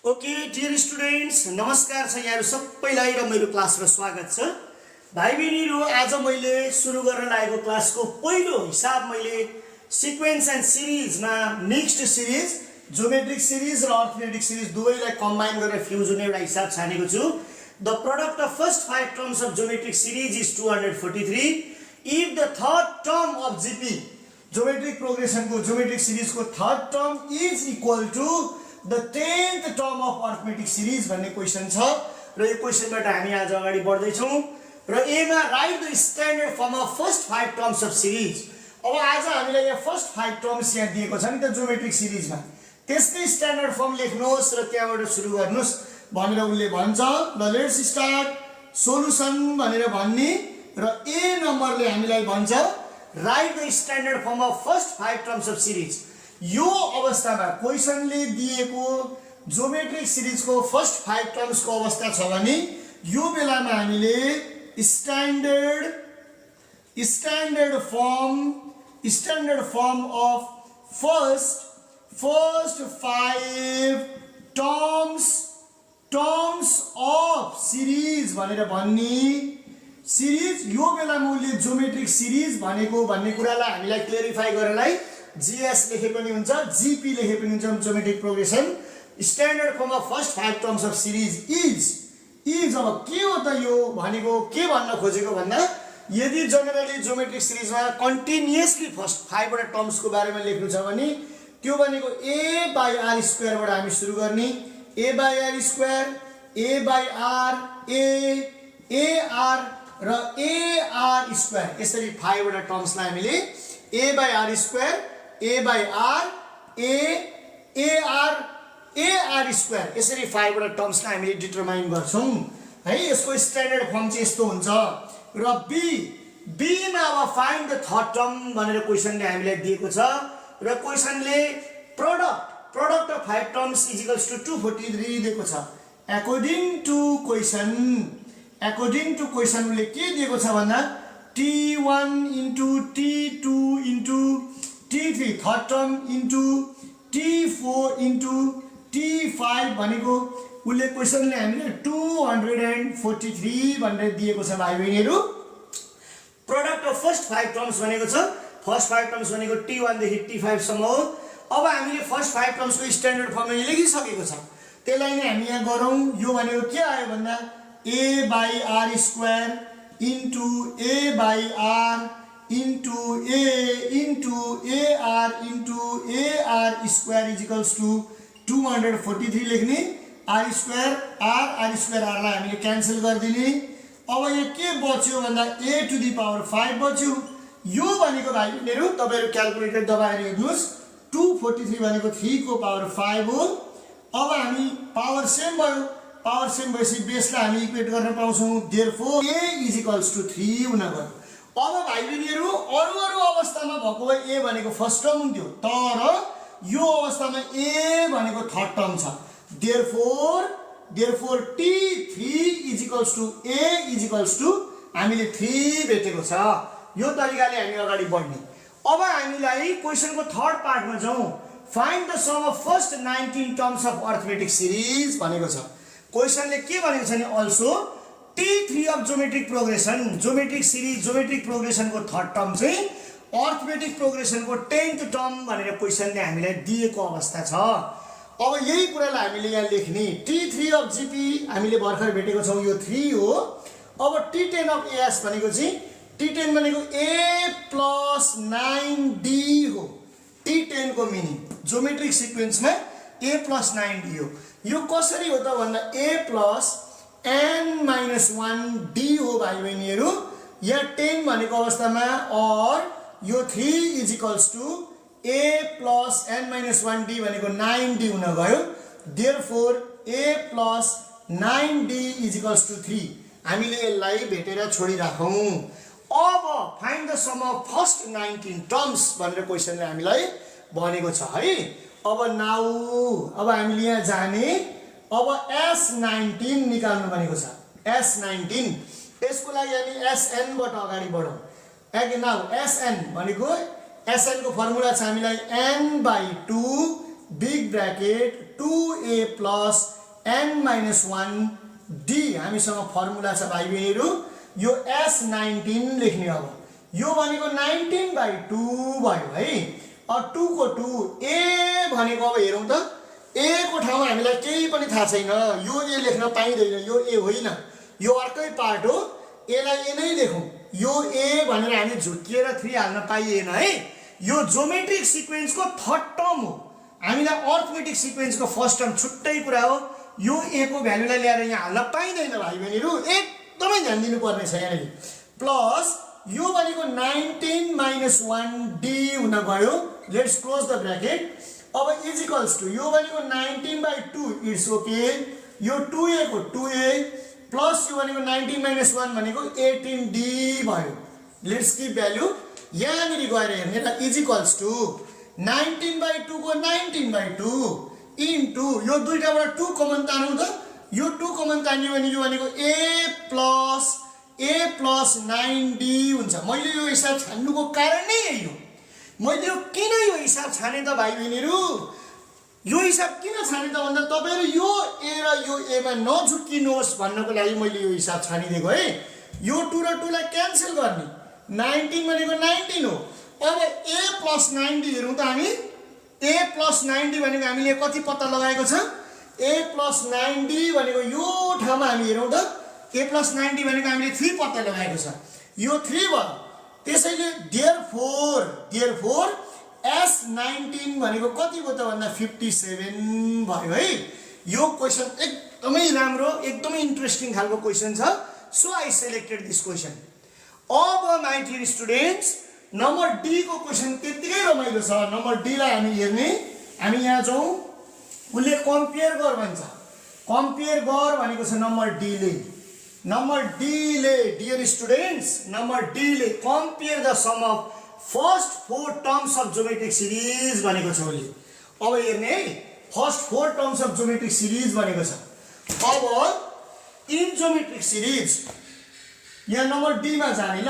Okay dear students, नमस्कार छ यहाँहरु सबैलाई र मेरो क्लासमा स्वागत छ। भाइ बहिनीहरु, आज मैले सुरु गर्न लागेको क्लासको पहिलो हिसाब मैले सिक्वेन्स एन्ड सिरिजमा नेक्स्ट सिरिज ज्योमेट्रिक सिरिज र अर्थमेटिक सिरिज दुवैलाई कम्बाइन गरेर फ्युज हुने एउटा हिसाब छानेको छु। The product of first 5 terms of geometric series is 243 if the third term of GP geometric प्रोग्रेसनको ज्योमेट्रिक सिरिजको third term is equal to the 10th term of arithmetic series भन्ने क्वेशन छ र यो क्वेशनबाट हामी आज अगाडि बढ्दै छौं र एमा right the standard form of first 5 terms of series. अब आज हामीलाई यहाँ फर्स्ट 5 टर्म्स यहाँ दिएको छ नि त ज्योमेट्रिक सिरिजमा, त्यसकै स्ट्यान्डर्ड फर्म लेख्नुहोस् र त्यहाँबाट सुरु गर्नुहोस् भनेर उले भन्छ। ल लेट्स स्टार्ट सोलुसन भनेर भन्ने र ए नम्बरले हामीलाई भन्छ right the standard form of first 5 terms of series. यो अवस्थामा क्वेशनले दिएको ज्योमेट्रिक सिरिजको फर्स्ट 5 टर्म्सको अवस्था छ भने यो बेलामा हामीले standard form of first 5 terms of series भनेर भन्ने सिरिज यो बेलामा उले ज्योमेट्रिक सिरिज भनेको भन्ने कुरालाई हामीलाई क्लेरिफाई गर्नलाई जीएस लेखे पनि हुन्छ, जीपी लेखे पनि हुन्छ। Geometric progression standard form of first 5 terms of series is अब के हो त यो भनेको के भन्न खोजेको भन्दा यदि जनरली ज्योमेट्रिक सिरिजमा कन्टिन्युअसली फर्स्ट 5 वटा टर्म्सको बारेमा लेख्नु छ भने त्यो भनेको a बाइ r स्क्वायर बाट हामी सुरु गर्ने। a by r square, a by r, a r र a r स्क्वायर, यसरी 5 वटा टर्म्सलाई हामीले a by r square, a by r, a r square, यसरी 5 वटा टर्म्सलाई हामीले डिटरमाइन गर्छौं है। यसको स्ट्यान्डर्ड फर्म चाहिँ यस्तो हुन्छ। र बी मा अब फाइन्ड द थर्ड टर्म भनेर क्वेशनले हामीलाई दिएको छ र क्वेशनले product of 5 terms is equals to 243 दिएको छ। अकॉर्डिङ टु क्वेशन उले के दिएको छ भन्दा T1 into T2 into T3 third term into T4 into T5 भनेको उले क्वेशनले हामीले 243 भनेर दिएको छ भाइ बहिनीहरु। प्रोडक्ट अफ फर्स्ट 5 टर्म्स भनेको छ, फर्स्ट 5 टर्म्स भनेको T1 देखि T5 सम्म हो। अब हामीले फर्स्ट 5 टर्म्सको स्ट्यान्डर्ड फर्म लेखिसकेको छ, त्यसलाई नै हामी यहाँ गरौँ। यो भनेको के आयो भन्दा a by r square into a by r into ar square is equals to 243 लेख्ने। r square r लाई हामीले क्यान्सल गर्दिने। अब यहाँ के बच्यो भन्दा a to the power 5 बच्यो। यो भनेको भाइ बहिनीहरु तपाईहरु क्याल्कुलेटर दबाएर हेर्नुस्, 243 भनेको 3 को पावर 5 हो। अब हामी पावर सेम भयो, पावर सेम भएपछि बेसलाई हामी इक्वेट गर्न पाउँछौं। Therefore a is equals to 3 हुन गयो। अब भाइ बहिनीहरु अरु अवस्थामा भएको भए a भनेको फर्स्ट टर्म हुन्थ्यो, तर यो अवस्थामा a भनेको थर्ड टर्म छ। Therefore t3 is equals to a is equals to हामीले 3 भेटेको छ। यो तरिकाले हामी अगाडि बढ्ने। अब हामीलाई क्वेशनको थर्ड पार्टमा जाउँ। Find the sum of first 19 terms of arithmetic series भनेको छ। क्वेशनले के भनेको छ नि also T3 of geometric progression, geometric series geometric प्रोग्रेसनको थर्ड टर्म चाहिँ अर्थमेटिक प्रोग्रेसनको 10th टर्म भनेर क्वेशनले हामीलाई दिएको अवस्था छ। अब यही कुरालाई हामीले यहाँ लेख्ने। T3 अफ जीपी हामीले भर्खर भेटेको छौं, यो 3 हो। अब T10 अफ एएस भनेको चाहिँ T10 भनेको a प्लस 9d हो। T10 को मिनिङ ज्योमेट्रिक सिक्वेन्समा a प्लस 9d हो। यो कसरी हो त भन्दा a प्लस n-1d हो भाइ बहिनीहरु। यहाँ 10 भनेको अवस्थामा और यो 3 is equals to a plus n-1d भनेको 9d हुन गयो। Therefore a plus 9d is equals to 3। हामीले यसलाई भेटेर छोडिराखौं। अब find the sum of first 19 terms भनेर क्वेशनले हामीलाई भनेको छ है। अब हामीले यहाँ जाने। अब S19 निकाल्नु भनेको छ। S19 यसको लागि हामी SN बाट अगाडि बढौं। अगे नाउ SN भनेको SN को फर्मुला छ हामीलाई n/2 big bracket 2a plus n-1 d हामीसँग फर्मुला छ भाइ बहिनीहरु यो s19 लेख्ने अब यो भनेको 19/2 भयो है 2 को 2 a भनेको अब हेरौं त a को ठाउँमा हामीलाई केही पनि थाहा छैन यो a लेख्न पाइदैन यो a होइन यो अर्कै पार्ट हो a लाई a नै लेखौं यो a भनेर हामी झुक्किएर 3 हाल्न पाइएन है यो ज्योमेट्रिक सिक्वेन्सको थर्ड टर्म हो हामीलाई अर्थमेटिक सिक्वेन्सको फर्स्ट टर्म छुट्टै कुरा हो यो a को भ्यालुलाई ल्याएर यहाँ हाल्न पाइदैन भाइ बहिनीहरु एकदमै ध्यान दिनुपर्ने छ यहाँ प्लस यो भनेको 19 - 1 d हुन गयो लेट्स क्लोज द ब्रैकेट अब इज इक्वल्स टु यो भनेको 19/2 इट्स ओके यो 2a को 2a प्लस यो भनेको 19 - 1 भनेको 18d भयो लेट्स कीप भ्यालु यहाँनिर गएर हेर्ने त इज इक्वल्स टु 19/2 को 19/2 इन्टु यो दुईटाबाट 2 कमन तानौं त यो 2 कमन तान्यो भने यो भनेको a plus 9d हुन्छ मैले यो हिसाब छान्नुको कारण नै यही हो मैले यो किन यो हिसाब छाने त भाइ बहिनीहरु यो हिसाब किन छाने त भन्दा तपाईहरु यो a र यो a मा नझुक्किनुहोस् भन्नको लागि मैले यो हिसाब छानिदिएको है यो 2 र 2 लाई क्यान्सल गर्ने 19 भनेको 19 हो अब a plus 9d हेरौं त हामी a plus 9d भनेको हामीले कति पत्ता लगाएको छ a plus 9d भनेको यो ठाउँमा हामी हेरौं त a plus 9d भनेको हामीले 3 पत्ता लगाएको छ यो 3 भयो त्यसैले therefore s19 भनेको कति भयो त भन्दा 57 भयो है यो क्वेशन एकदमै राम्रो एकदमै इन्ट्रेस्टिङ खालको क्वेशन छ so I selected this question अब my dear students number D को क्वेशन त्यतिकै रमाइलो छ नम्बर डी लाई हामी हेर्ने हामी यहाँ जाउँ उले कम्पेयर गर भन्छ कम्पेयर गर भनेको छ नम्बर डी ले डियर स्टुडेन्ट्स नम्बर डी ले compare the sum of first 4 terms of geometric series भनेको छ उले अब हेर्ने है first 4 terms of geometric series भनेको छ अब इन ज्योमेट्रिक सिरिज यहाँ नम्बर डी मा जाने ल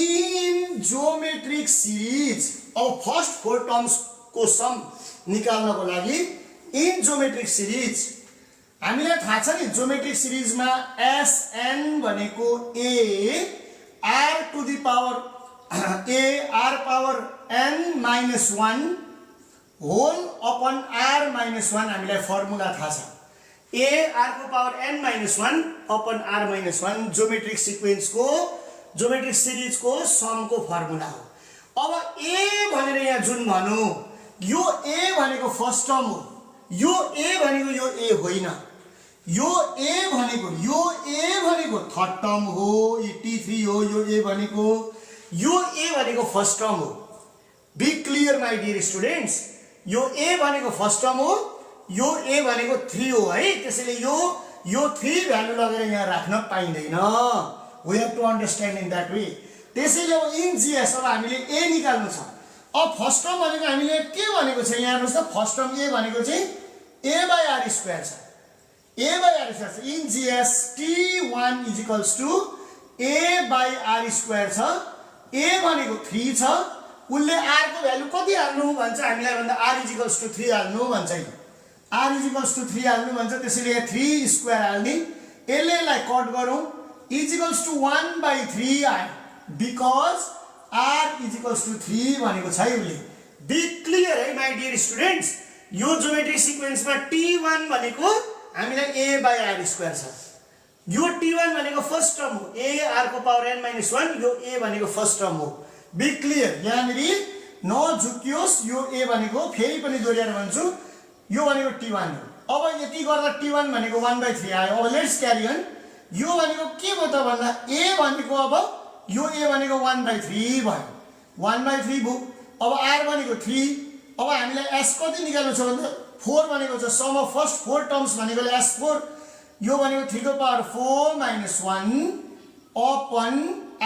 इन ज्योमेट्रिक सिरिज अब फर्स्ट 4 टर्म्स को सम निकाल्नको लागि इन ज्योमेट्रिक सिरिज हामीलाई थाहा छ नि ज्योमेट्रिक सिरिजमा Sn भनेको a r to the power a r power n - 1 whole upon r - 1 हामीलाई फर्मुला थाहा छ a r को power n - 1 upon r - 1 geometric sequence को ज्योमेट्रिक सिरिज को सम को फर्मुला हो अब a भनेर यहाँ जुन भनौ यो a भनेको फर्स्ट टर्म हो यो a भनेको यो a होइन यो a भनेको थर्ड टर्म हो यो t3 हो यो a भनेको फर्स्ट टर्म हो be clear my dear students यो a भनेको फर्स्ट टर्म हो यो a भनेको 3 हो है त्यसैले यो 3 भ्यालु लगेर यहाँ राख्न पाइदैन we have to understand in that way त्यसैले अब इन जीएस अब हामीले a निकाल्नु छ अब फर्स्ट टर्म भनेको हामीले के भनेको छ यहाँ हेर्नुस् त फर्स्ट टर्म a भनेको चाहिँ a/r² छ a/r² in GS t1 = a/r² छ a भनेको 3 छ उले r को भ्यालु कति हाल्नु भन्छ हामीलाई भन्दा r = 3 हाल्नु भन्छ r = 3 हाल्नु भन्छ त्यसैले 3 स्क्वायर हाल्ने यसलाई कट गरौँ = 1/3 आयो बिकज r = 3 भनेको छ उले बी क्लियर है माइ डियर स्टुडेन्ट्स यो ज्योमेट्रिक सिक्वेन्समा t1 भनेको हामीलाई a/r² छ यो t1 भनेको फर्स्ट टर्म हो a r को पावर n - 1 यो a भनेको फर्स्ट टर्म हो बी क्लियर यहाँनिर नझुकियोस् यो a भनेको फेरि पनि दोहोर्याएर भन्छु यो भनेको t1 हो अब यति गर्दा t1 भनेको 1/3 आयो अब लेट्स क्यारी अन यो भनेको के भयो त भन्दा a भनेको अब यो a भनेको 1/3 भयो 1/3 भयो अब r भनेको 3 अब हामीलाई s कति निकाल्नु छ भन्दा 4 भनेको छ सम अफ फर्स्ट 4 टर्म्स भनेको s4 यो भनेको 3 को पावर 4 - 1 अपन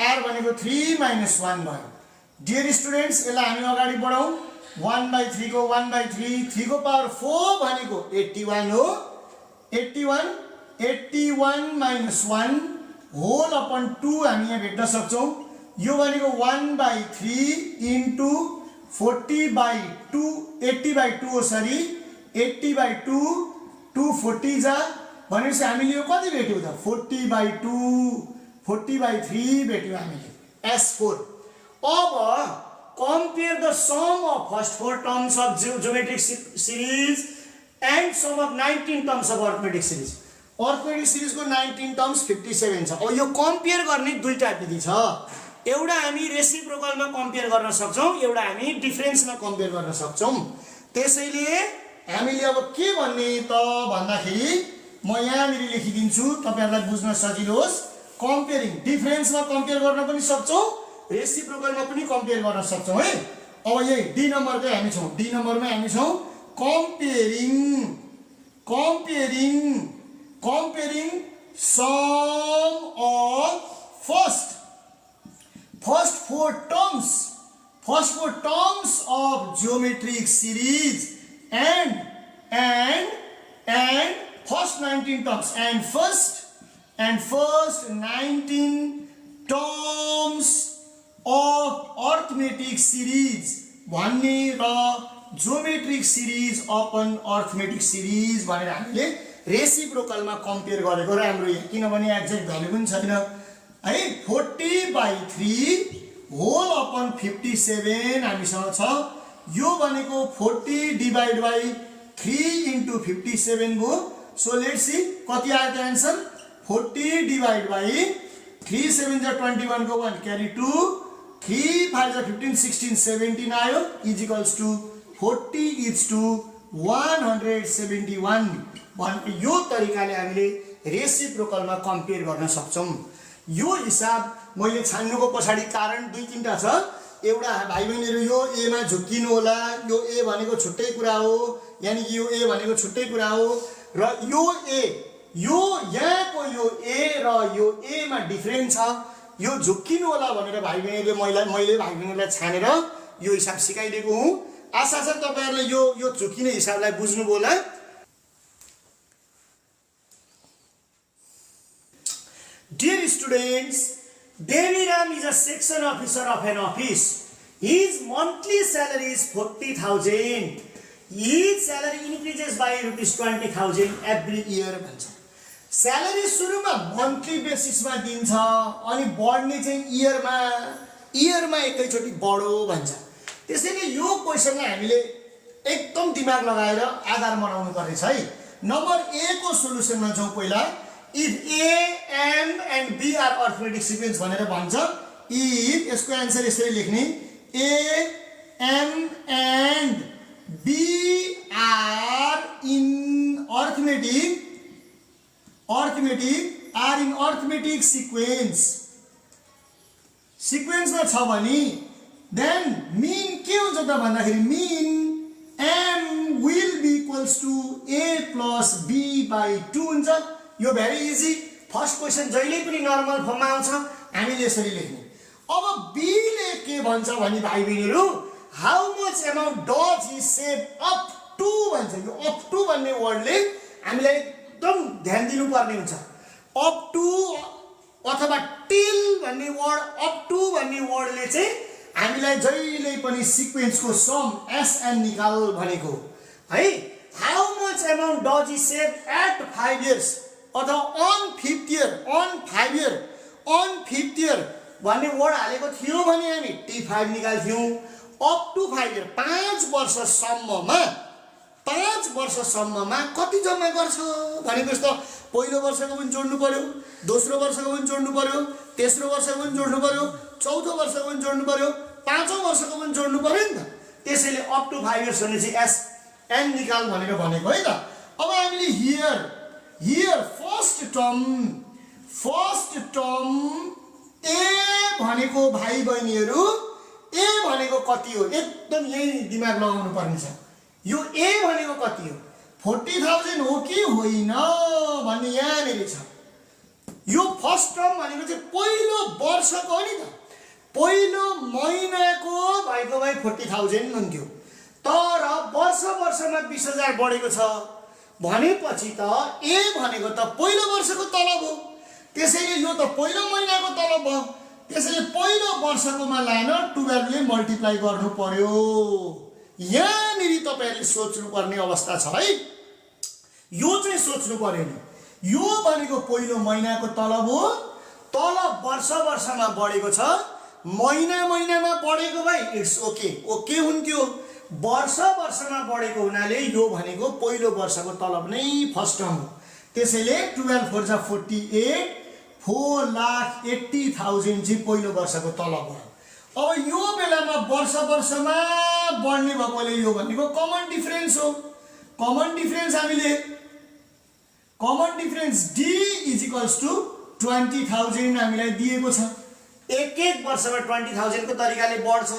r भनेको 3 - 1 भयो डियर स्टुडेन्ट्स यसलाई हामी अगाडि बढाउँ 1/3 को 1/3 3 को पावर 4 भनेको 81 हो 81 - 1 होल अपन 2 हामी यहाँ भेट्न सक्छौं यो भनेको 1/3 इन्टु 40/2 80/2 हो सरी 80/2 240 जा भनेपछि हामीले यो कति भेट्यौँ त 40/2 40/3 भेट्यौँ हामीले S4। अब compare the sum of first 4 terms of geometric series and sum of 19 terms of arithmetic series। arithmetic series को 19 terms 57 छ। अब यो कम्पेयर गर्ने दुईटा विधि छ, एउटा हामी रेसिप्रोकलमा कम्पेयर गर्न सक्छौं, एउटा हामी डिफरेन्समा कम्पेयर गर्न सक्छौं। त्यसैले हामीले अब के भन्ने त भन्दाखेरि म यहाँनिर लेखिदिन्छु तपाईहरुलाई बुझ्न सजिलो होस्। कम्पेयरिङ डिफरेन्समा कम्पेयर गर्न पनि सक्छौं, रेसिप्रोकलमा पनि कम्पेयर गर्न सक्छौं है। अब यही डी नम्बरकै हामी छौं, डी नम्बरमा हामी छौं comparing sum of first 4 terms of geometric series and first 19 terms and first 19 terms of arithmetic series भन्ने र geometric series upon arithmetic series भनेर हामीले रेसिप्रोकलमा कम्पेयर गरेको राम्रो हो, किनभने एक्ज्याक्ट भ्यालु पनि छैन है। 40/3 होल अपन 57 हामीसँग छ। यो भनेको 40/3 into 57 हो। सो लेट्स सी कति आयो त आन्सर 40/3 7 जा 21 को 1 क्यारी 2 3 5 जा 15 16 17 आयो is equals to 40 is to 171 भन्ने यो तरिकाले हामीले रेसिप्रोकलमा कम्पेयर गर्न सक्छौं। यो हिसाब मैले छान्नुको पछाडी कारण दुई तीनटा छ। एउटा भाइ बहिनीहरु यो ए मा झुक्किनु होला, यो ए भनेको छुट्टै कुरा हो, यानी कि यो ए भनेको छुट्टै कुरा हो र यो ए यो यहाँको यो ए र यो ए मा डिफरेन्स छ, यो झुक्किनु होला भनेर भाइ बहिनीले मैले भाइ बहिनीलाई छानेर यो हिसाब सिकाइदिएको हुँ। आशा छ तपाईहरुले यो झुक्किने हिसाबलाई बुझ्नुभयो होला। Dear students, Deviram is a section officer of an office. His monthly salary is 40,000. His salary increases by ₹20,000 every year भन्छ। स्यालेरी सुरुमा मन्थली बेसिसमा दिन्छ अनि बढ्ने चाहिँ इयरमा एकैचोटी बढो भन्छ। त्यसैले यो क्वेशनलाई हामीले एकदम दिमाग लगाएर आधार बनाउनु पर्छ है। नम्बर ए को सोलुसनमा जाउँ पहिला। If A, M and B are arithmetic sequence भनेर भन्छ, if यसको आन्सर यसरी लेख्ने A, M and B are in arithmetic sequence मा छ भने then mean के हुन्छ त भन्दाखेरि mean M will be equals to A plus B by 2 हुन्छ। यो भेरी इजी। फर्स्ट क्वेशन जहिले पनि नर्मल फर्ममा आउँछ, हामीले यसरी लेख्ने। अब बी ले के भन्छ भने भाइ बहिनीहरु how much amount does he save up to भन्छ। यो अप टु भन्ने वर्डले हामीलाई एकदम ध्यान दिनुपर्ने हुन्छ। अप टु अथवा टिल भन्ने वर्ड, अप टु भन्ने वर्डले चाहिँ हामीलाई जहिले पनि सिक्वेन्सको सम एसएन निकाल भनेको है। How much amount does he save at 5 years अथवा on 5th year भन्ने वर्ड हालेको थियो भने हामी T5 निकाल्थ्यौं। अप टु 5 year 5 वर्षसम्ममा कति जम्मा गर्छ भनेको जस्तो पहिलो वर्षको पनि जोड्नु पर्यो, दोस्रो वर्षको पनि जोड्नु पर्यो, तेस्रो वर्षको पनि जोड्नु पर्यो, चौथो वर्षको पनि जोड्नु पर्यो, पाँचौं वर्षको पनि जोड्नु पर्यो नि त। त्यसैले अप टु 5 years भने चाहिँ एसएन निकाल भनेर भनेको है त। अब हामीले हियर फर्स्ट टर्म ए भनेको भाइ बहिनीहरु ए भनेको कति हो एकदम यही दिमाग लगाउनु पर्ने छ। यो ए भनेको कति हो 40,000 हो कि होइन भन्ने यहाँनिर छ। यो फर्स्ट टर्म भनेको चाहिँ पहिलो वर्षको हो नि त, पहिलो महिनाको भाइको भाइ 40,000 हुन्थ्यो, तर वर्षमा 20,000 बढेको छ भनेपछि त ए भनेको त पहिलो वर्षको तलब हो। त्यसैले यो त पहिलो महिनाको तलब हो। त्यसैले पहिलो वर्षकोमा लान 12 ले मल्टिप्लाई गर्नु पर्यो। यहाँनिर तपाईहरुले सोच्नु पर्ने अवस्था छ है। यो चाहिँ सोच्नु पर्यो नि यो भनेको पहिलो महिनाको तलब हो। तलब वर्ष वर्षमा बढेको छ, महिना महिनामा बढेको भाइ इट्स ओके, ओके हुन्थ्यो। वर्ष वर्षमा बढेको हुनाले यो भनेको पहिलो वर्षको तलब नै फर्स्ट टर्म हो। त्यसैले 12 4 जा 48, 4,80,000 चाहिँ पहिलो वर्षको तलब हो। अब यो बेलामा वर्ष वर्षमा बढ्ने भएकोले यो भनेको कमन डिफरेन्स हो। कमन डिफरेन्स हामीले common difference D is equals to 20,000 हामीलाई दिएको छ। एक एक वर्षमा 20,000 को तरिकाले बढ्छ।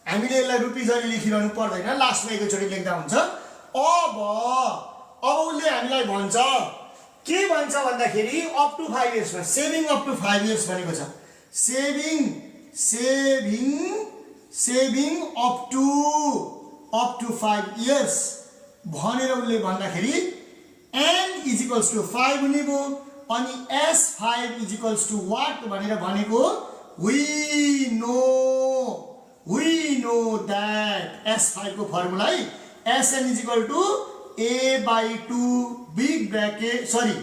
हामीले यसलाई रुपिस अहिले लेखिरहनु पर्दैन, लास्टमा एकैचोटि लेख्दा हुन्छ। अब उसले हामीलाई भन्छ के भन्छ भन्दाखेरि अप टु 5 इयर्समा सेभिङ अप टु 5 इयर्स भनेको छ। सेभिङ अप टु 5 इयर्स भनेर उसले भन्दाखेरि n इज इक्वल्स टु 5 हुने भयो। अनि S5 is equals to what भनेर भनेको we know that S5 को फर्मुला है Sn is equal to a/2 big bracket sorry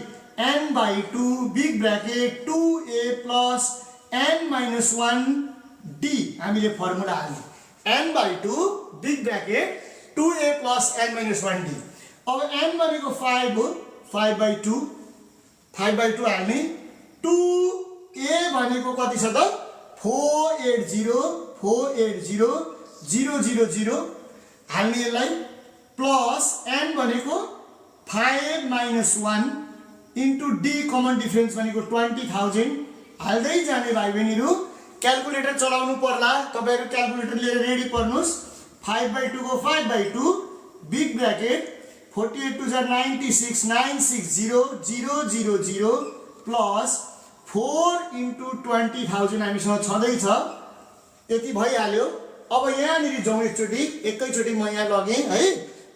n/2 big bracket 2a plus n-1 d हामीले फर्मुला हाल्यौं। n/2 big bracket 2a plus n-1 d। अब n भनेको 5 हो, 5/2 हाल्ने। 2a भनेको कति छ त 480,000 हाल्ने यसलाई प्लस n भनेको 5 - 1 इन्टु d कमन डिफरेन्स भनेको 20,000 हाल्दै जाने भाइ बहिनीहरु। क्याल्कुलेटर चलाउनु पर्ला, तपाईहरु क्याल्कुलेटर लिएर रेडी पर्नुस्। 5/2 को 5/2 बिग ब्रैकेट 48 2 जा 96 960,000 प्लस 4 इन्टु 20,000 हामीसँग छँदैछ, यति भइहाल्यो। अब यहाँनिर जाउँ एकचोटि, एकैचोटि म यहाँ लगेँ है।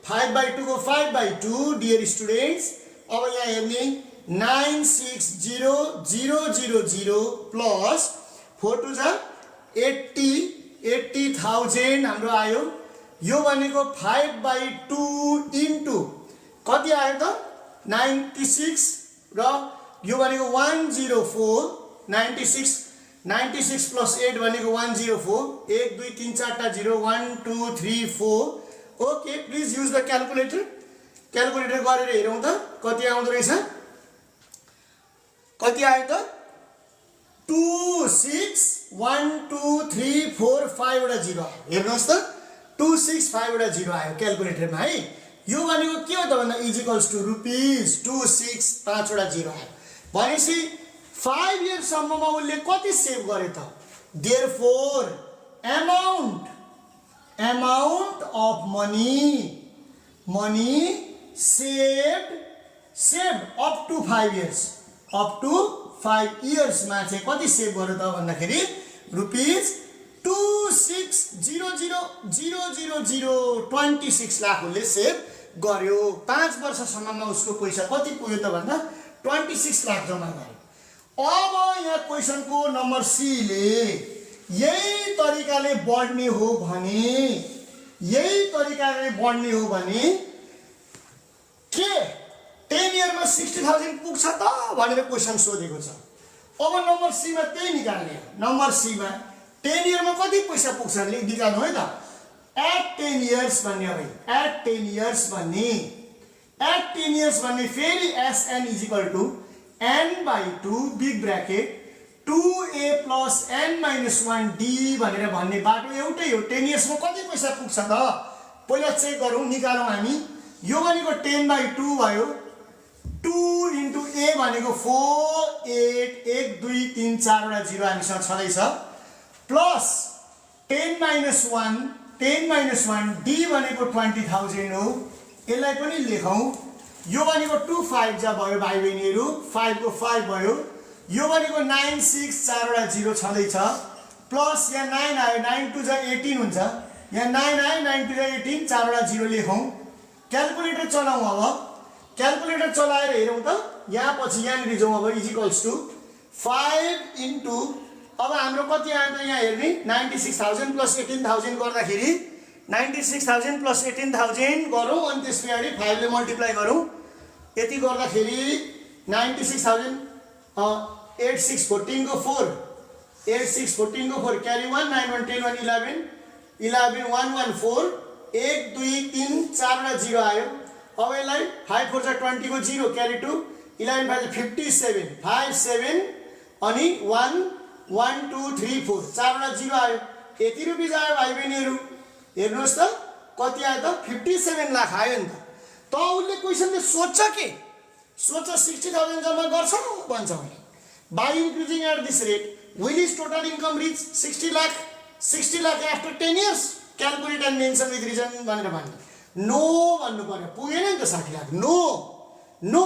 5/2 को 5/2 डियर स्टुडेन्ट्स। अब यहाँ हेर्ने 960,000 प्लस 4 2 जा 80,000 हाम्रो आयो। यो भनेको 5/2 इन्टु कति आयो त 96 र यो भनेको 104 96 प्लस 8 भनेको 104 1 2 3 4 टा 0 1 2 3 4 okay. Please use the calculator. Calculator गरेर हेरौँ त कति आउँदो रहेछ। कति आयो त 2 6 1 2 3 4 5 वटा 0 हेर्नुहोस् त 2 6 5 वटा 0 आयो क्याल्कुलेटरमा है। यो भनेको के हो त भन्दा इज इक्वल्स टु रुपीस 2 6 5 वटा 0 आयो भनेपछि 5 इयर्स सम्ममा उसले कति सेभ गरे त। Therefore amount of money save up to 5 years मा चाहिँ कति सेभ गर्यो त भन्दाखेरि रुपीस 26,000,026 लाख उसले सेभ गर्यो। 5 वर्षसम्ममा उसको पैसा कति पुग्यो त भन्दा 26 लाख जम्मा गर्यो। अब यहाँ क्वेसनको नम्बर सी ले यही तरिकाले बढ्ने हो भने के 10 इयरमा 60,000 पुग्छ त भनेर क्वेसन सोधेको छ। अब नम्बर सी मा त्यही निकाल्ने। नम्बर सी मा 10 इयरमा कति पैसा पुग्छ निकाल्नु है त। एट 10 इयर्स भन्ने भाइ एट 10 इयर्स भन्ने फेरि Sn is equal to n/2 big bracket 2a plus n-1 d भनेर भन्ने बाटो एउटै हो। 10 इयर्समा कति पैसा पुग्छ त पहिला चेक गरौँ, निकालौँ हामी। यो भनेको 10/2 भयो। 2 इन्टु a भनेको 4 8 1 2 3 4 वटा 0 हामीसँग छँदैछ प्लस 10-1 d भनेको 20,000 हो। यसलाई पनि लेखौँ। यो भनेको 2 5 जा भयो भाइ बहिनीहरु, 5 को 5 भयो। यो भनेको 9 6 4 वटा 0 छँदैछ प्लस यहाँ 9 आयो 9 2 जा 18 हुन्छ। यहाँ 9 आयो 9 2 जा 18 4 वटा 0 लेखौँ। क्याल्कुलेटर चलाउँ। अब क्याल्कुलेटर चलाएर हेरौँ त यहाँ पछि यहाँनिर जाउँ। अब इज इक्वल्स टु 5 इन्टु अब हाम्रो कति आयो त यहाँ हेर्ने 96,000 प्लस 18,000 गर्दाखेरि 96,000 प्लस 18,000 गरौँ अनि त्यस पछाडि 5 ले मल्टिप्लाई गरौँ। यति गर्दाखेरि 96,000 8 6 14 को 4 8 6 14 को 4 क्यारी 1 9 1 10 1 11 11 1 1 4 1 2 3 4 वटा 0 आयो अब यसलाई 5 4 जा 20 को 0 क्यारी 2 11 5 57 5 7 अनि 1 1 2 3 4 4 वटा 0 आयो यति रुपैयाँ आयो भाइ बहिनीहरु हेर्नुस् त कति आयो त 57 लाख आयो नि त उसले क्वेशनले सोच 60,000 जम्मा गर्छ भन्छ मैले by increasing at this rate will his total income reach 60 lakh after 10 years calculate and mention with reason भनेर भन्नु नो भन्नु पर्यो पुगेन नि त 60 lakh no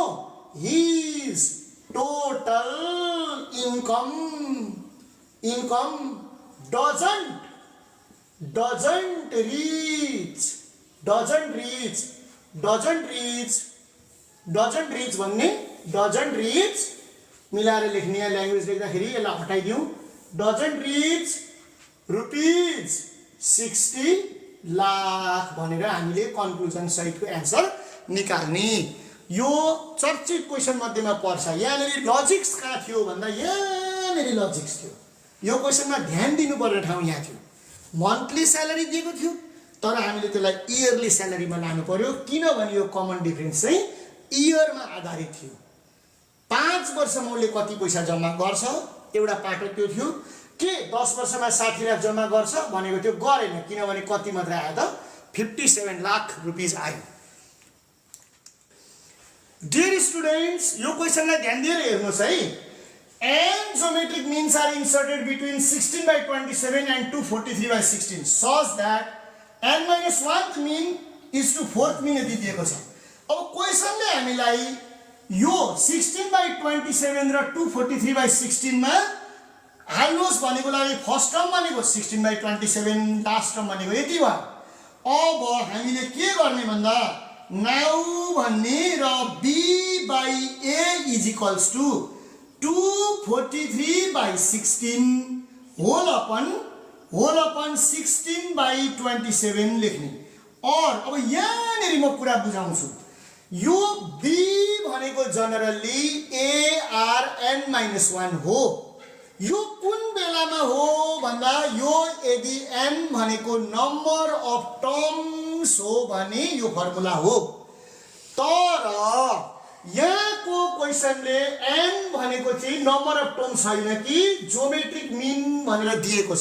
his total income doesn't reach मिलाएर लेख्ने यहाँ ल्याङ्ग्वेज लेख्दाखेरि यसलाई हटाइदिउँ doesn't reach रुपीज 60 लाख भनेर हामीले कन्क्लुजन सहितको एन्सर निकाल्ने यो चर्चित क्वेशन मध्येमा पर्छ यहाँनेरि लजिक्स कहाँ थियो भन्दा यहाँनेरि लजिक्स थियो यो क्वेशनमा ध्यान दिनुपर्ने ठाउँ यहाँ थियो मन्थली स्यालेरी दिएको थियो तर हामीले त्यसलाई इयरली स्यालेरीमा लानु पर्यो किनभने यो कमन डिफरेन्स चाहिँ इयरमा आधारित थियो 5 वर्षमा उसले कति पैसा जम्मा गर्छ एउटा पाटो त्यो थियो के 10 वर्षमा 60 लाख जम्मा गर्छ भनेको त्यो गरेन किनभने कति मात्र आयो त 57 लाख रुपैयाँ आयो डियर स्टुडेन्ट्स यो क्वेशनलाई ध्यान दिएर हेर्नुस् है and geometric means are inserted between 16/27 and 243/16 such that n minus 1th mean is to 4th mean यदि दिएको छ अब क्वेशनले हामीलाई यो 16/27 र 243/16 मा हाल्नुस् भनेको लागि फर्स्ट टर्म भनेको 16/27 लास्ट टर्म भनेको यति भयो अब हामीले के गर्ने भन्दा नाउ भन्ने र b/a = 243/16 whole upon 16/27 लेख्ने और अब यहाँनेरि म कुरा बुझाउँछु यो b भनेको जनरली ARn-1 हो यो कुन बेलामा हो भन्दा यो यदि n भनेको नम्बर अफ टर्म्स हो भने यो फर्मुला हो तर यहाँको क्वेशनले n भनेको चाहिँ नम्बर अफ टर्म्स छैन कि ज्योमेट्रिक मिन भनेर दिएको छ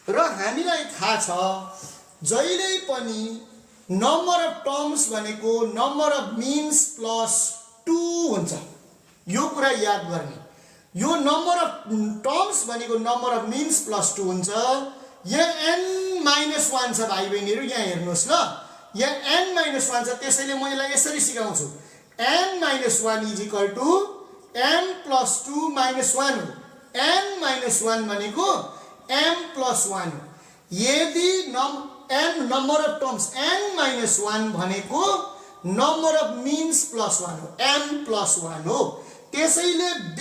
र हामीलाई थाहा छ जहिले पनि नम्बर अफ टर्म्स भनेको नम्बर अफ मिन्स प्लस 2 हुन्छ यो कुरा याद गर्ने यो नम्बर अफ टर्म्स भनेको नम्बर अफ मिन्स प्लस 2 हुन्छ यहाँ n-1 छ भाइ बहिनीहरु यहाँ हेर्नुस् ल यहाँ n-1 छ त्यसैले म यसलाई यसरी सिकाउँछु n-1 = m + 2 - 1 n-1 भनेको m + 1 यदि n number of terms n-1 भनेको नम्बर अफ मिन्स प्लस 1 हो m + 1 हो त्यसैले b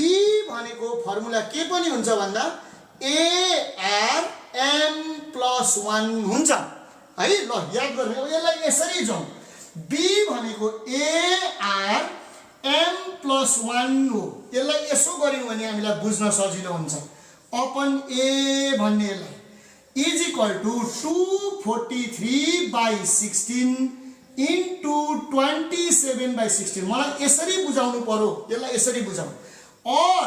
भनेको फर्मुला के पनि हुन्छ भन्दा ARm + 1 हुन्छ है ल याद गर्ने अब यसलाई यसरी जाउँ b भनेको ARm + 1 हो यसलाई यसो गर्यौं भने हामीलाई बुझ्न सजिलो हुन्छ अपन a भन्नेलाई = 243/16 into 27/16 मलाई यसरी बुझाउनु पर्यो यसलाई यसरी बुझाउँ और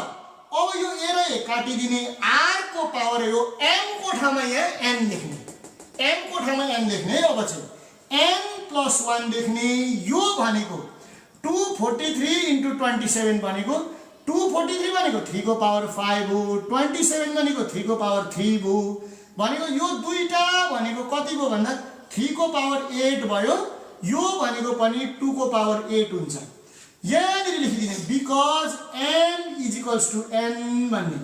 अब यो a र a काटिदिने r को पावर यो m को ठाउँमा यहाँ n लेख्ने m को ठाउँमा n लेख्ने अब चाहिँ n + 1 लेख्ने यो भनेको 243 into 27 भनेको 243 भनेको 3 को पावर 5 हो 27 भनेको 3 को पावर 3 हो भनेको यो दुईटा भनेको कति भयो भन्दा 3 को पावर 8 भयो यो भनेको पनि 2 को पावर 8 हुन्छ यहाँ लेखिदिने बिकज n = n भन्ने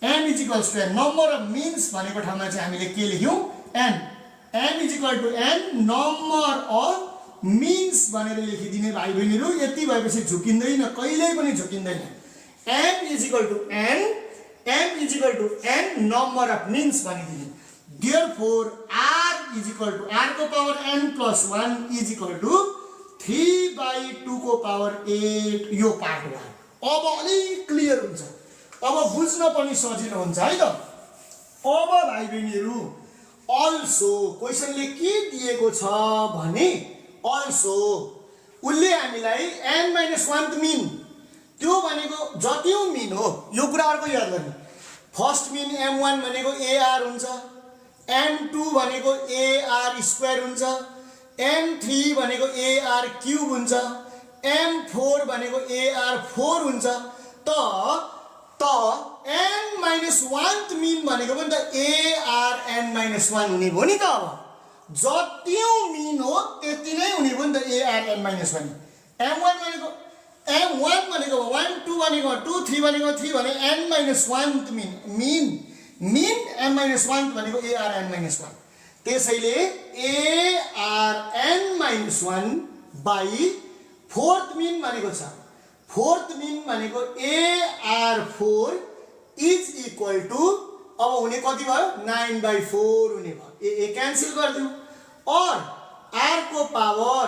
n = n number of means भनेको ठाउँमा चाहिँ हामीले के लेख्यौं n = n number of means भनेर लेखिदिने भाइ बहिनीहरु यति भएपछि झुकिँदैन कहिल्यै पनि झुकिँदैन m = n number of means भनिदिने therefore r को पावर n + 1 = 3/2 को पावर 8 यो पार्ट भयो अब अलिक क्लियर हुन्छ, अब बुझ्न पनि सजिलो हुन्छ है त। अब भाइ बहिनीहरू अल्सो क्वेसनले के दिएको छ भने अल्सो उसले हामीलाई n-1th मिन, त्यो भनेको जति मिन हो यो कुरा अर्को याद गर्ने। फर्स्ट मिन m1 भनेको ar हुन्छ, m2 भनेको ar स्क्वायर हुन्छ, m3 भनेको ar क्युब हुन्छ, m4 भनेको ar4 हुन्छ। त n-1th मिन भनेको पनि त arn-1 हुने भयो नि त। अब जति मिन हो त्यति नै हुने भयो नि त arn-1। m1 भनेको m1 भनेको 1 2 भनेको 2 3 भनेको 3 भने n-1th मिन m-1 भनेको arn-1। त्यसैले arn-1 बाई फोर्थ मिन भनेको छ, फोर्थ मिन भनेको ar4 इज इक्वल टु अब हुने कति भयो 9/4 हुने भयो। ए क्यान्सल गरिदिउँ, और r को पावर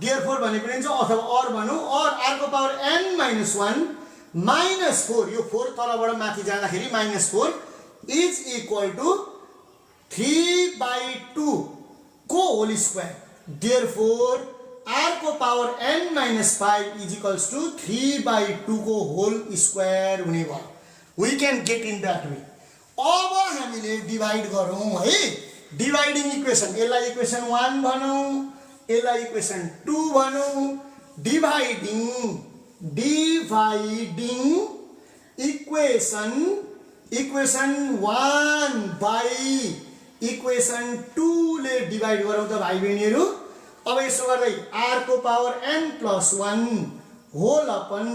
देयरफोर भने पनि हुन्छ अथवा और भनौँ, और r को पावर n-1 -4, यो 4 तलबाट माथि जाँदाखेरि -4 इज इक्वल टु 3/2 को होल स्क्वायर। देयरफोर r को power n-5 is equals to 3/2 को होल स्क्वायर हुने भयो। We can get in that way. अब हामीले डिभाइड गरौँ है, डिभाइडिङ इक्वेसन, यसलाई इक्वेसन 1 भनौँ, यसलाई इक्वेसन 2 भनौँ। डिभाइडिङ इक्वेसन 1 बाई इक्वेसन 2 ले डिभाइड गरौँ त भाइ बहिनीहरू। अब यसो गर्दै r को power n+1 whole upon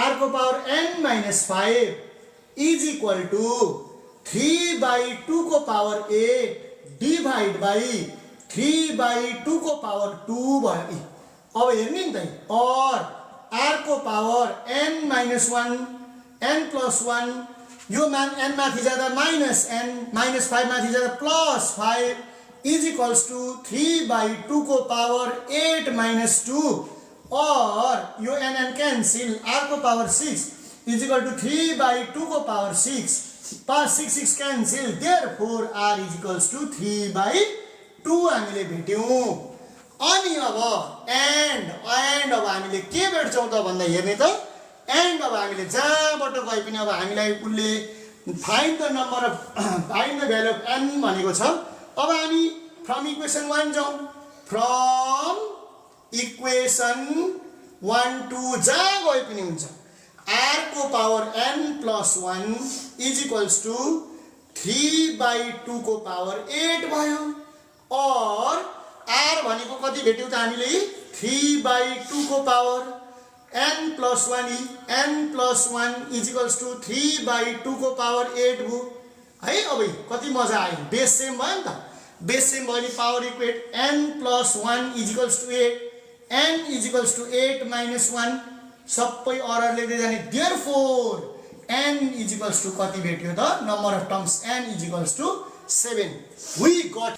r को power n-5 is equal to 3/2 को पावर 8 डिभाइड बाई 3/2 को पावर 2 भयो। अब हेर्नु नि त, और r को पावर n-1 n+1 यो मान n माथि जाँदा -n -5 माथि जाँदा +5 इज इक्वल्स टु 3/2 को पावर 8 - 2, और यो n क्यान्सिल, r को पावर 6 इज इक्वल टु 3/2 को power 6, 6 cancel. Therefore r is equals to 3/2 हामीले भेट्यौँ। अनि अब एन्ड अब हामीले के भेट्छौँ त भन्दा हेर्ने त, एन्ड अब हामीले जहाँबाट गए पनि अब हामीलाई उसले find the value of n भनेको छ। अब हामी फ्रम इक्वेसन 1 जाउँ, फ्रम इक्वेसन 1 टु जहाँ गए पनि हुन्छ। r को power n+1 is equals to 3/2 को पावर 8 भयो, और r भनेको कति भेट्यौँ त हामीले 3/2 को power n+1 is equals to 3/2 को पावर 8 भयो है। अब कति मजा आयो, बेस सेम भयो नि त, बेस सेम भयो भने power equate n+1 is equals to 8, n is equals to 8 - 1 सबै अरर लेख्दै जाने। Therefore n is equals to कति भेट्यो त, number of terms n is equals to 7। We got.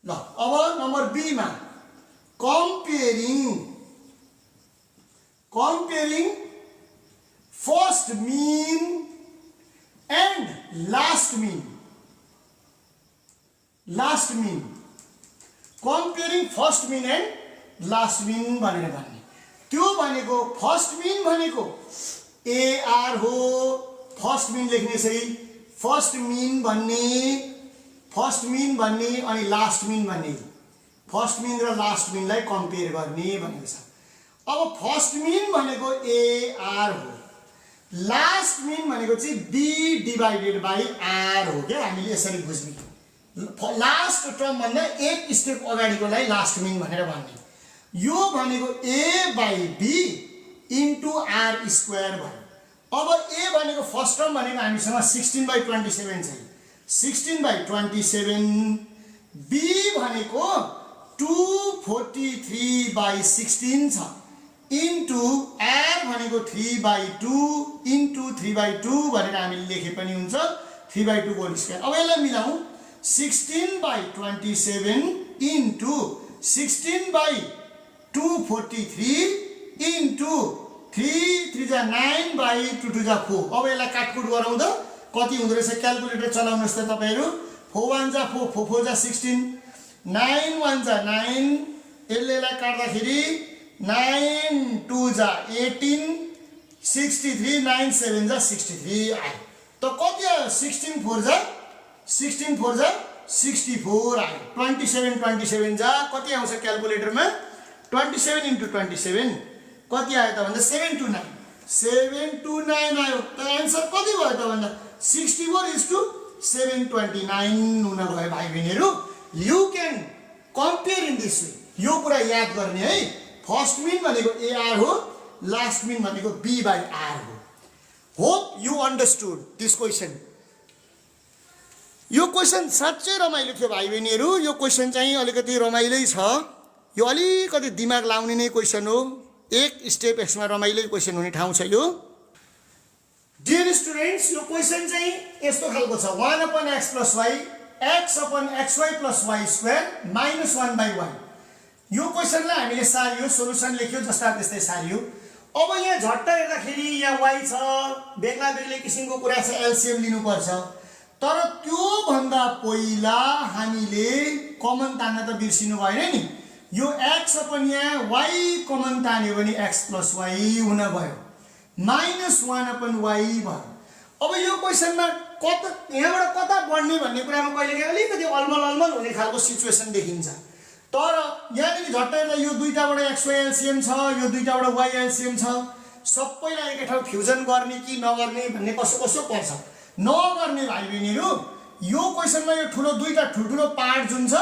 ल अब नम्बर बी मा comparing first mean and last mean, comparing first mean and last mean भनेर भन्ने। त्यो भनेको फर्स्ट मिन भनेको ar हो, फर्स्ट मिन लेख्ने सही, फर्स्ट मिन भन्ने अनि लास्ट मिन भन्ने, फर्स्ट मिन र लास्ट मिनलाई कम्पेयर गर्ने भनेको छ। अब फर्स्ट मिन भनेको ar हो, लास्ट मिन भनेको चाहिँ b डिवाइडेड बाई r हो क्या। हामीले यसरी बुझ्ने, लास्ट टर्म भन्दा एक स्टेप अगाडिकोलाई लास्ट मिन भनेर भन्ने। यो भनेको a by b into r square भयो। अब a भनेको फर्स्ट टर्म भनेको हामीसँग 16/27 छ, 16/27, b भनेको 243/16 छ, इन्टु r भनेको 3/2 इन्टु 3/2 भनेर हामीले लेखे पनि हुन्छ, 3/2 होल स्क्वायर। अब यसलाई मिलाउँ, 16/27 इन्टु 16/243 इन्टु 3 3 जा 9 बाई 2 2 जा 4। अब यसलाई काटकुट गरौँ त कति हुँदो रहेछ क्याल्कुलेटर चलाउनुहोस् त तपाईहरु। 4 1 जा 4 4 4 जा 16 9 1 जा 9 यसलाई काट्दाखेरि 9 2 जा 18 63 9 7 जा 63 आयो। त कति आयो 16 4 जा 64 आयो। 27 27 जा कति आउँछ क्याल्कुलेटरमा 27 * 27 कति आयो त भन्दा 729 729 आयो। त आन्सर कति भयो त भन्दा 64:729 हुन गयो भाइ बहिनीहरु। You can compare in this way. यो कुरा याद गर्ने है। फर्स्ट मिन भनेको AR हो, लास्ट मिन भनेको B/R हो। Hope you understood this question. यो क्वेशन साच्चै रमाइलो थियो भाइ बहिनीहरु। यो क्वेशन चाहिँ अलिकति रमाइलै छ। यो अलिकति दिमाग लाउने नै क्वेशन हो। एक स्टेप यसमा रमाइलो क्वेशन हुने ठाउँ छ यो। डियर स्टुडेन्ट्स यो क्वेशन चाहिँ यस्तो खालको छ 1/x + y x/xy + y² - 1/y। यो क्वेशनलाई हामीले सारियो, सोलुसन लेख्यो जस्ता त्यस्तै सारियो। अब यहाँ झट्ट हेर्दाखेरि यहाँ y छ, बेग्ला बेग्लै किसिमको कुरा छ, एलसीएम लिनुपर्छ। तर त्यो भन्दा पहिला हामीले कमन तान्न त बिर्सिनु भएन नि। यो x अपन यहाँ y कमन तान्यो भने x + y हुन गयो -1/y भयो। अब यो क्वेशनमा कता यहाँबाट कता बढ्ने भन्ने कुरामा कहिलेकाहीँ अलिकति अलमल हुने खालको सिचुएसन देखिन्छ। तर यहाँनिर झट्ट हेर्दा यो दुईटाबाट xy एलसीएम छ, यो दुईटाबाट y एलसीएम छ। सबैलाई एकै ठाउँ फ्युजन गर्ने कि नगर्ने भन्ने कसो पर्छ। नगर्ने भाइ बहिनीहरु। यो क्वेशनमा यो ठुलो दुईटा ठुल्ठुलो पार्ट जुन छ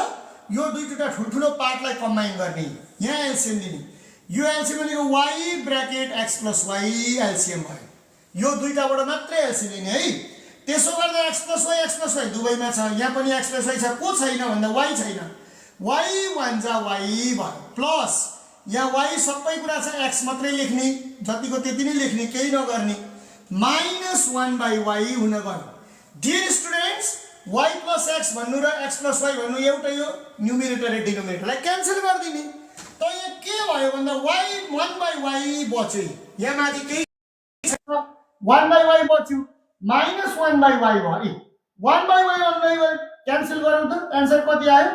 यो दुईटा ठुल्ठुलो पार्टलाई कम्बाइन गर्ने, यहाँ एलसीएम लिने। यो एलसीएम भनेको y bracket x + y LCM भयो। यो दुईटाबाट मात्रै एलसीएम लिने है। त्यसो गर्दा x + y दुवैमा छ। यहाँ पनि x + y छ, को छैन भन्दा y छैन। y 1 जा y भयो प्लस यहाँ y सबै कुरा छ, x मात्रै लेख्ने, जतिको त्यति नै लेख्ने, केही नगर्ने -1/y हुन गयो। डियर स्टुडेन्ट्स y + x भन्नु र x + y भन्नु एउटै हो। न्युमिरेटर र डिनोमिनेटरलाई क्यान्सल गरिदिने। त यहाँ के भयो भन्दा y 1/y बच्यो। यहाँ माथि केही छैन, 1/y बच्यो -1/y भयो। 1/y क्यान्सल गरौँ त आन्सर कति आयो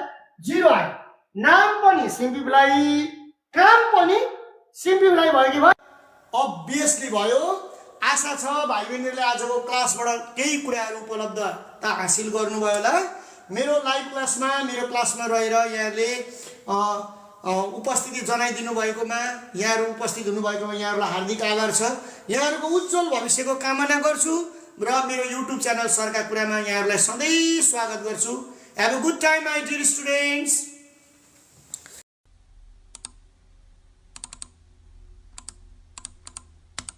0 आयो। नाम पनि सिम्प्लिफाई, काम पनि सिम्प्लिफाई भयो कि भयो? अब्भियसली भयो। आशा छ भाइ बहिनीहरुले आजको क्लासबाट केही कुराहरु उपलब्धता हासिल गर्नुभयो होला। मेरो लाइभ क्लासमा रहेर यहाँले उपस्थिति जनाइदिनु भएकोमा, यहाँहरु उपस्थित हुनुभएकोमा यहाँहरुलाई हार्दिक आभार छ। यहाँहरुको उज्जवल भविष्यको कामना गर्छु र मेरो युट्युब च्यानल सरका कुरामा यहाँहरुलाई सधैं स्वागत गर्छु। Have a good time, my dear students.